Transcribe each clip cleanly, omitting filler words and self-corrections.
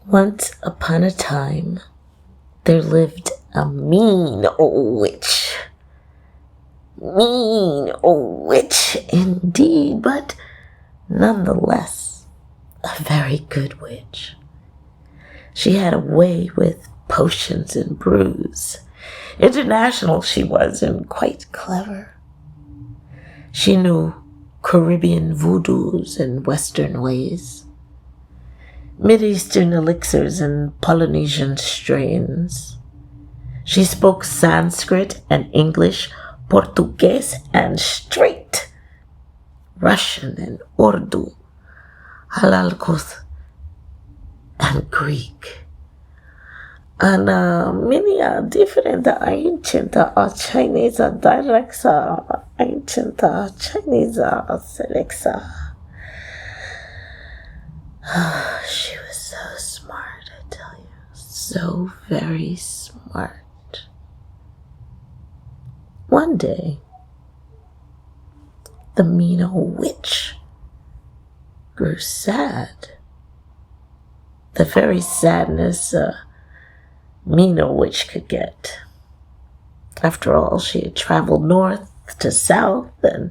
Once upon a time, there lived a mean old witch. Mean old witch indeed, but nonetheless a very good witch. She had a way with potions and brews. International she was, and quite clever. She knew Caribbean voodoos and Western ways, Mid-Eastern elixirs and Polynesian strains. She spoke Sanskrit and English, Portuguese and straight Russian and Urdu, Halalkuth and Greek. And many different ancient Chinese dialects, ancient Chinese selects. She was so smart, I tell you. So very smart. One day, the mean old witch grew sad. The very sadness mean old witch could get. After all, she had traveled north to south and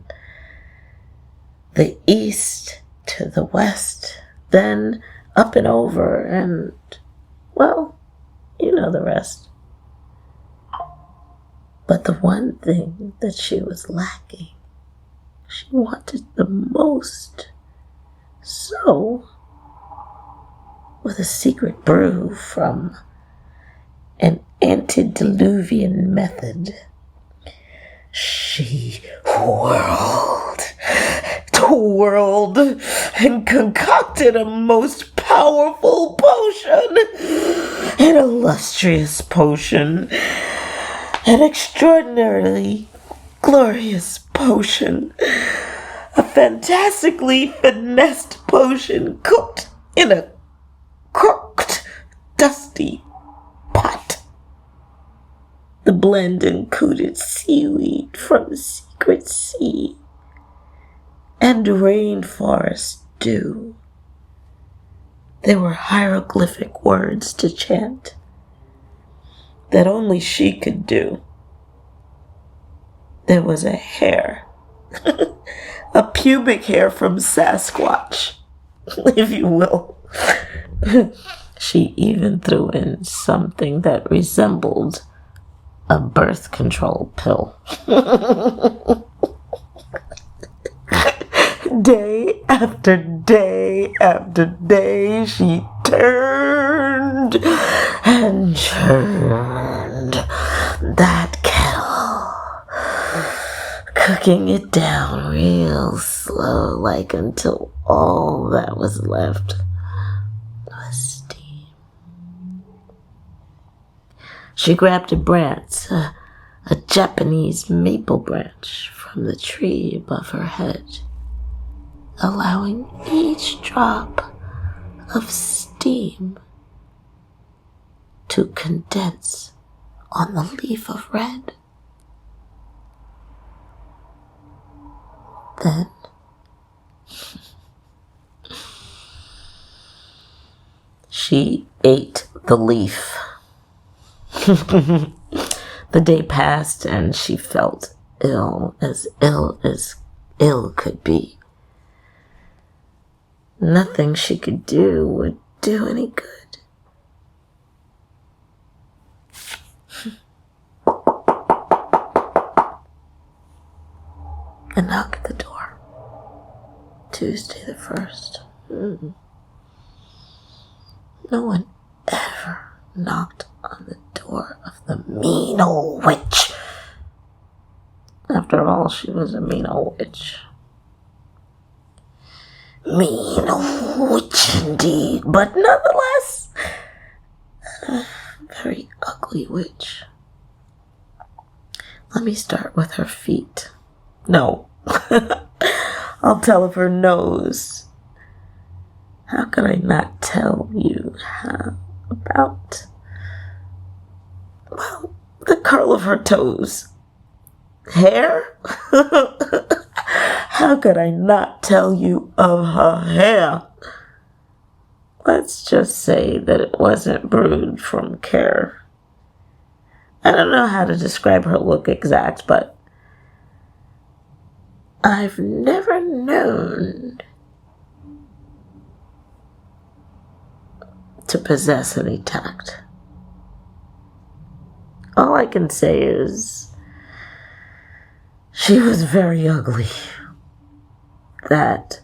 the east to the west, then up and over, and, well, you know the rest. But the one thing that she was lacking, she wanted the most. So, with a secret brew from an antediluvian method, she twirled, and concocted a most powerful potion, an illustrious potion, an extraordinarily glorious potion, a fantastically finessed potion cooked in a crooked, dusty pot. The blend included seaweed from the secret sea and rainforest dew. There were hieroglyphic words to chant that only she could do. There was a hair, a pubic hair from Sasquatch, if you will. She even threw in something that resembled a birth control pill. Day after day after day, she turned and churned that kettle, cooking it down real slow, like until all that was left was steam. She grabbed a branch, a Japanese maple branch, from the tree above her head, allowing each drop of steam to condense on the leaf of red. Then she ate the leaf. The day passed and she felt ill as ill could be. Nothing she could do would do any good. A knock at the door. Tuesday the 1st. No one ever knocked on the door of the mean old witch. After all, she was a mean old witch. Mean old witch indeed, but nonetheless, a very ugly witch. Let me start with her feet. No, I'll tell of her nose. How could I not tell you about, well, the curl of her toes? Hair? How could I not tell you of her hair? let's just say that it wasn't brewed from care. I don't know how to describe her look exact, but I've never known to possess any tact. All I can say is she was very ugly. That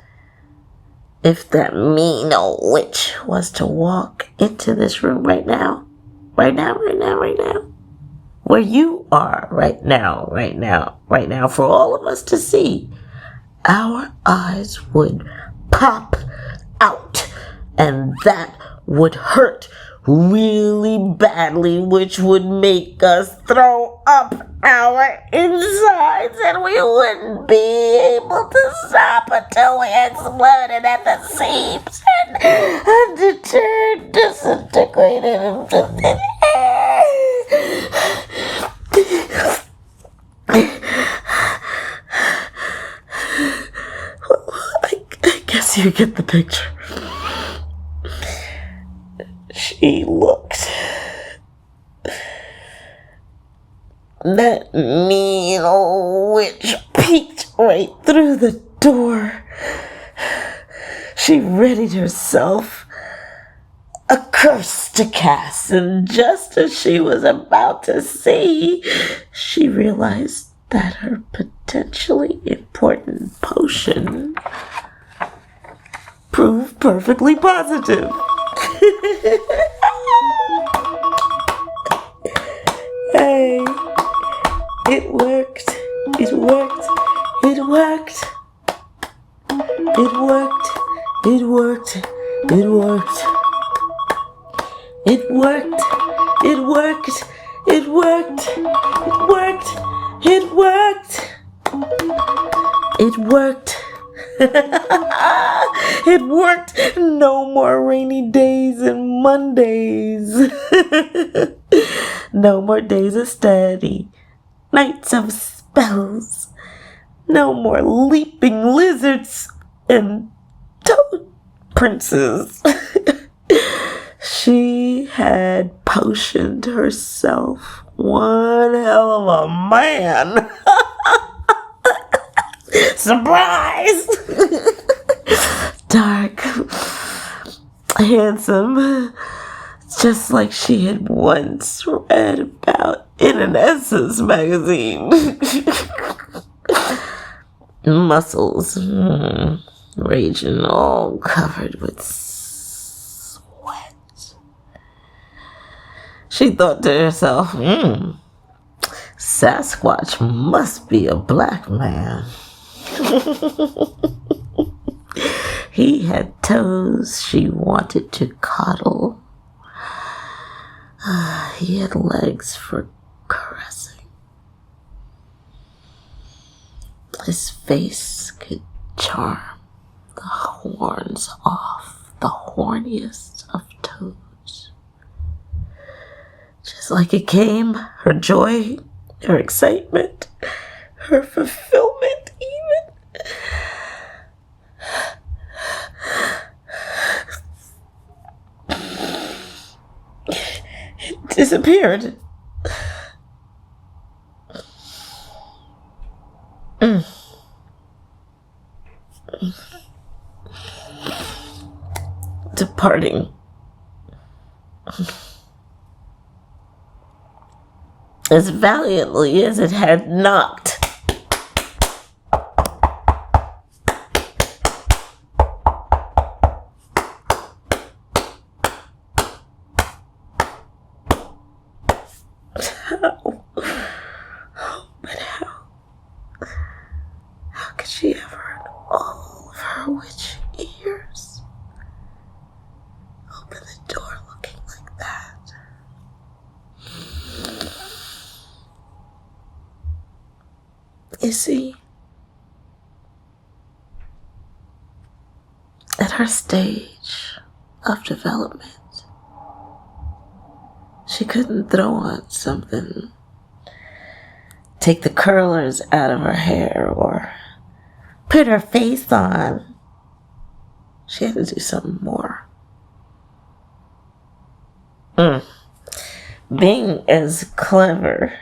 if that mean old witch was to walk into this room right now, where you are right now, for all of us to see, our eyes would pop out, and that would hurt really badly, which would make us throw up our insides, and we wouldn't be able to stop until we exploded at the seams and disintegrated into thin air. I guess you get the picture. She looked. That mean old witch peeked right through the door. She readied herself a curse to cast, and just as she was about to see, she realized that her potentially important potion proved perfectly positive. Hey, it worked. It worked. It worked. It worked. It worked. It worked. It worked. It worked. It worked. It worked. It worked. It worked. It worked. No more rainy days and Mondays. No more days of study. Nights of spells. No more leaping lizards and toad princes. She had potioned herself one hell of a man. Surprise! Dark, handsome, just like she had once read about in an Essence magazine. Muscles raging, all covered with sweat. She thought to herself, Sasquatch must be a black man. He had toes she wanted to coddle. He had legs for caressing. His face could charm the horns off the horniest of toads. Just like it came, her joy, her excitement, her fulfillment even. It disappeared. Departing. As valiantly as it had knocked. How could she ever, in all of her witch ears, open the door looking like that? You see, at her stage of development, she couldn't throw on something, take the curlers out of her hair, or put her face on. She had to do something more. Being as clever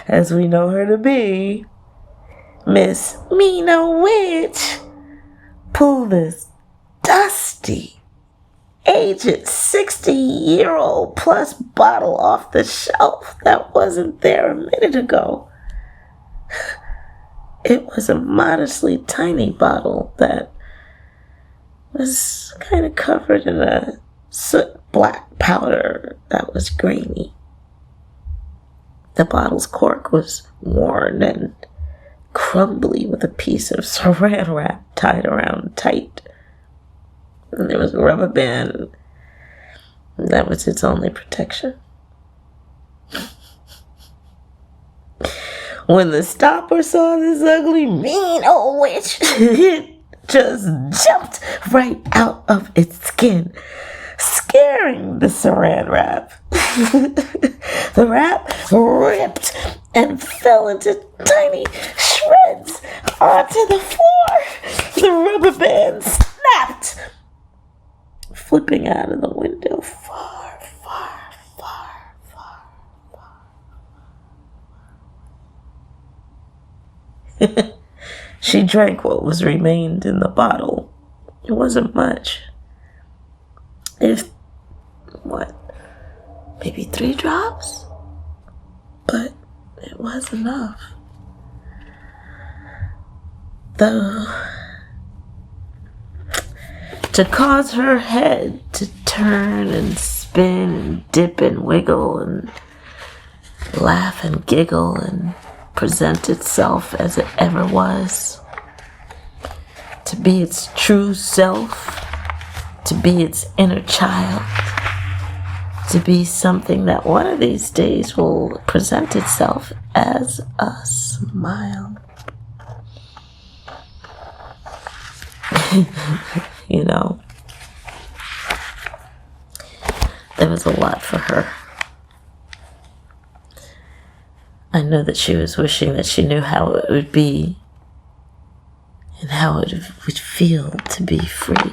as we know her to be, Miss MeanOWitch pulled this dusty, aged 60-year-old plus bottle off the shelf that wasn't there a minute ago. It was a modestly tiny bottle that was kind of covered in a soot black powder that was grainy. The bottle's cork was worn and crumbly with a piece of saran wrap tied around tight. And there was a rubber band. That was its only protection. When the stopper saw this ugly MeanOWitch, it just jumped right out of its skin, scaring the saran wrap. The wrap ripped and fell into tiny shreds onto the floor. The rubber band snapped, flipping out of the window far, far, far, far, far. She drank what was remained in the bottle. It wasn't much. Maybe 3 drops? But it was enough. Though, to cause her head to turn and spin and dip and wiggle and laugh and giggle and present itself as it ever was, to be its true self, to be its inner child, to be something that one of these days will present itself as a smile. You know, there was a lot for her. I know that she was wishing that she knew how it would be and how it would feel to be free.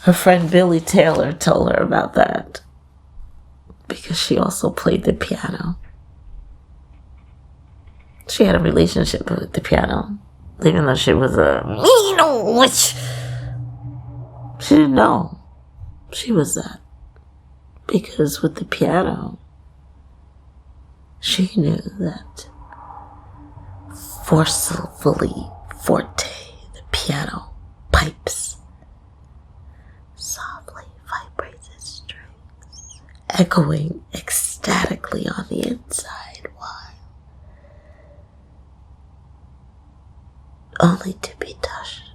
Her friend Billy Taylor told her about that because she also played the piano. She had a relationship with the piano, even though she was a MeanOWitch. She didn't know she was that, because with the piano, she knew that forcefully forte, the piano pipes, softly vibrates its strings, echoing ecstatically on the inside, while only to be touched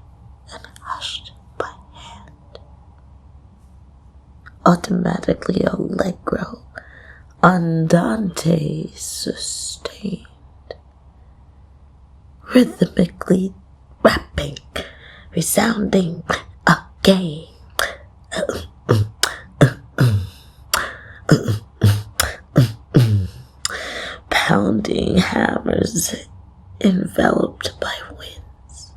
and hushed by hand. Automatically allegro, andante sustained, rhythmically rapping, resounding again. Pounding hammers enveloped by winds,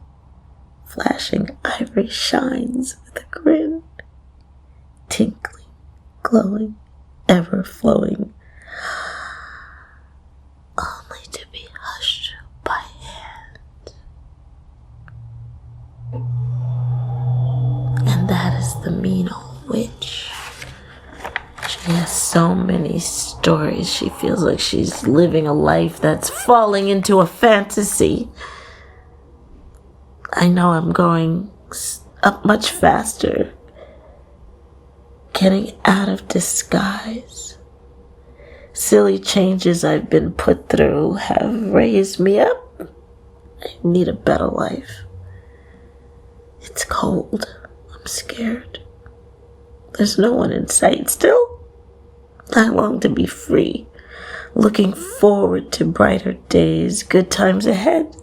flashing ivory shines with a grin, tinkling, glowing, ever flowing, only to be hushed by hand. And that is the MeanOWitch. She has so many stories. She feels like she's living a life that's falling into a fantasy. I know I'm going up much faster, getting out of disguise. Silly changes I've been put through have raised me up. I need a better life. It's cold. I'm scared. There's no one in sight still. I long to be free, looking forward to brighter days, good times ahead.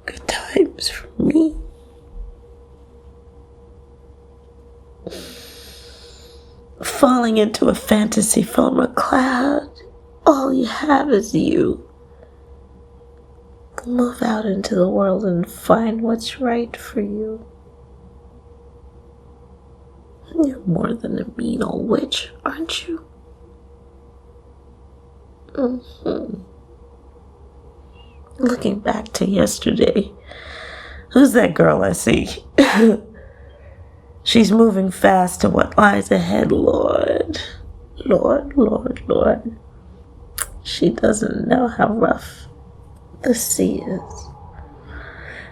Good times for me. Falling into a fantasy from a cloud, all you have is you. Move out into the world and find what's right for you. You're more than a mean old witch, aren't you? Looking back to yesterday, who's that girl I see? She's moving fast to what lies ahead, Lord. Lord, Lord, Lord. She doesn't know how rough the sea is.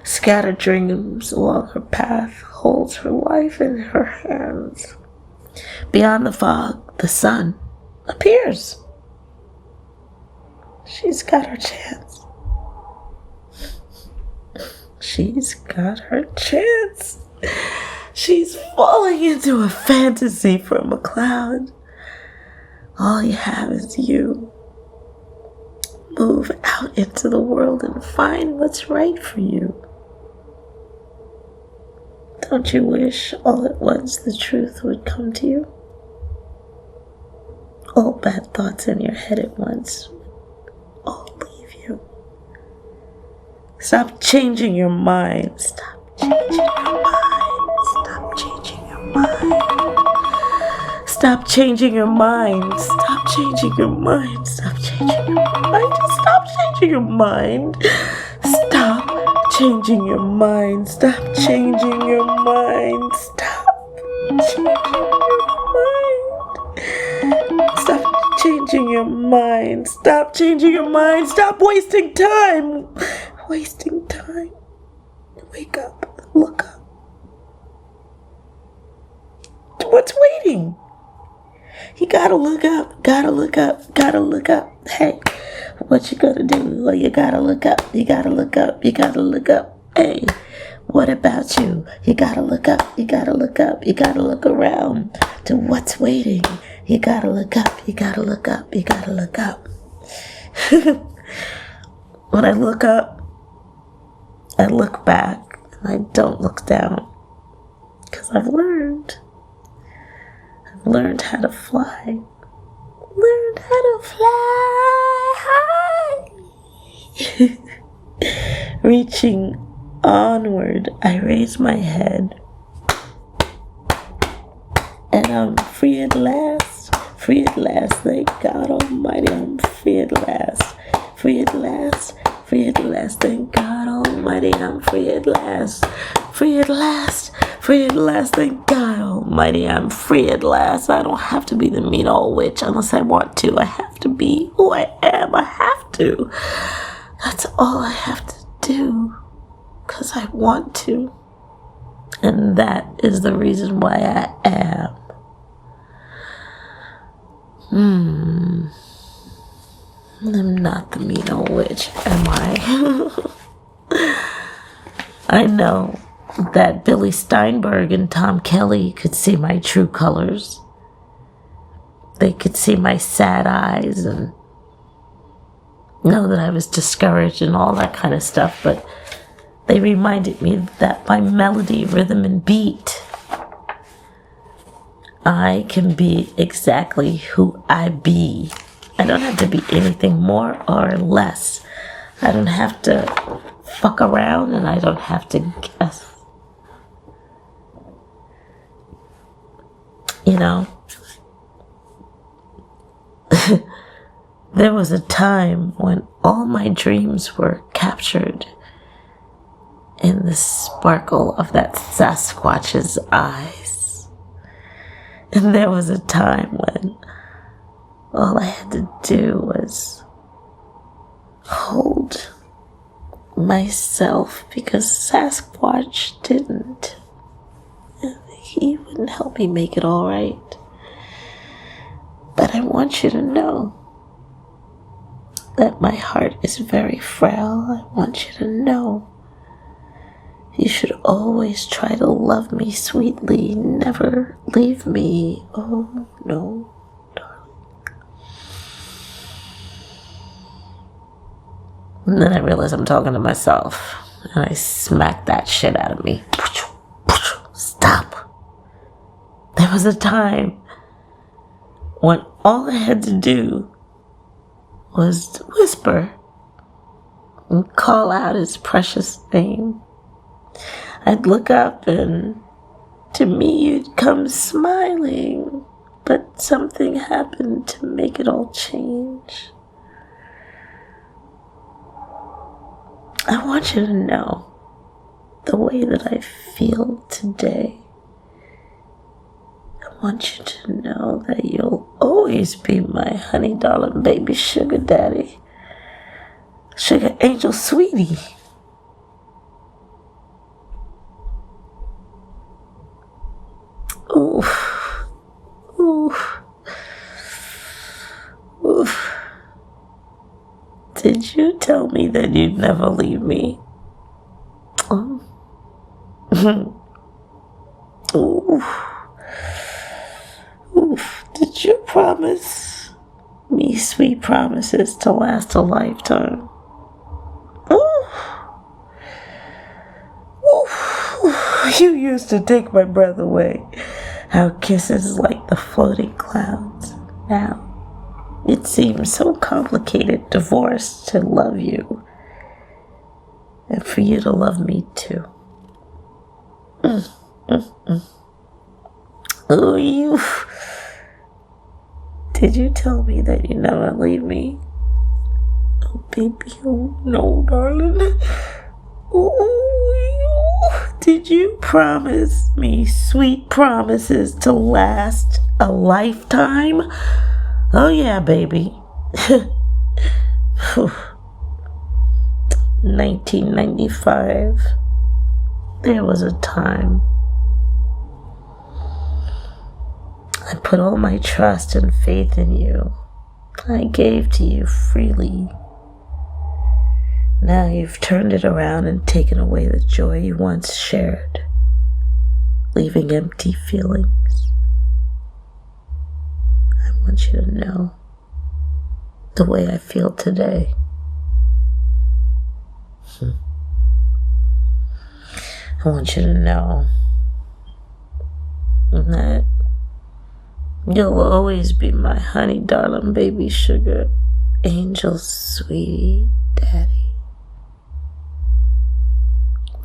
Scattered dreams along her path holds her life in her hands. Beyond the fog, the sun appears. She's got her chance. She's got her chance. She's falling into a fantasy from a cloud. All you have is you. Move out into the world and find what's right for you. Don't you wish all at once the truth would come to you? All bad thoughts in your head at once all leave you. Stop changing your mind. Stop changing your mind. Stop changing your mind. Stop changing your mind. Stop changing your mind. Stop changing your mind. Stop changing your mind. Stop changing your mind. Stop changing your mind. Stop changing your mind. Stop changing your mind. Stop changing your mind. Stop wasting time. Wasting time. Wake up. Look up. What's waiting? You gotta look up. Gotta look up. Gotta look up. Hey, what you gonna do? Well, you gotta look up. You gotta look up. You gotta look up. Hey, what about you? You gotta look up. You gotta look up. You gotta look around to what's waiting. You gotta look up. You gotta look up. You gotta look up. When I look up, I look back and I don't look down. Because I've learned how to fly. Learned how to fly high. Reaching onward, I raise my head. And I'm free at last. Free at last. Thank God Almighty, I'm free at last. Free at last. Free at last. Thank God Almighty, I'm free at last. Free at last. Free at last. Thank God Almighty, I'm free at last. I don't have to be the mean old witch unless I want to. I have to be who I am. I have to. That's all I have to do. Because I want to. And that is the reason why I am. I'm not the mean old witch, am I? I know that Billy Steinberg and Tom Kelly could see my true colors. They could see my sad eyes and know that I was discouraged and all that kind of stuff, but they reminded me that by melody, rhythm, and beat, I can be exactly who I be. I don't have to be anything more or less. I don't have to fuck around and I don't have to guess. You know, there was a time when all my dreams were captured in the sparkle of that Sasquatch's eyes. And there was a time when all I had to do was hold myself because Sasquatch didn't. He wouldn't help me make it all right. But I want you to know that my heart is very frail. I want you to know you should always try to love me sweetly. Never leave me. Oh, no, darling. And then I realize I'm talking to myself. And I smack that shit out of me. Stop. There was a time when all I had to do was whisper and call out his precious name. I'd look up and To me, you'd come smiling, but something happened to make it all change. I want you to know the way that I feel today. I want you to know that you'll always be my honey, darling, baby, sugar daddy, sugar angel, sweetie. Oof, oof, oof. Did you tell me that you'd never leave me? Oof. Oof. Did you promise me sweet promises to last a lifetime? Oof. Oof. You used to take my breath away. Our kisses like the floating clouds. Now, it seems so complicated, divorced, to love you. And for you to love me too. Oh, you. Did you tell me that you never leave me? Oh, baby, oh, no, darling. Oh, did you promise me sweet promises to last a lifetime? Oh, yeah, baby. 1995. There was a time I put all my trust and faith in you. I gave to you freely. Now you've turned it around and taken away the joy you once shared, leaving empty feelings. I want you to know the way I feel today. I want you to know that you'll always be my honey, darling, baby, sugar, angel, sweetie, daddy.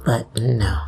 But no.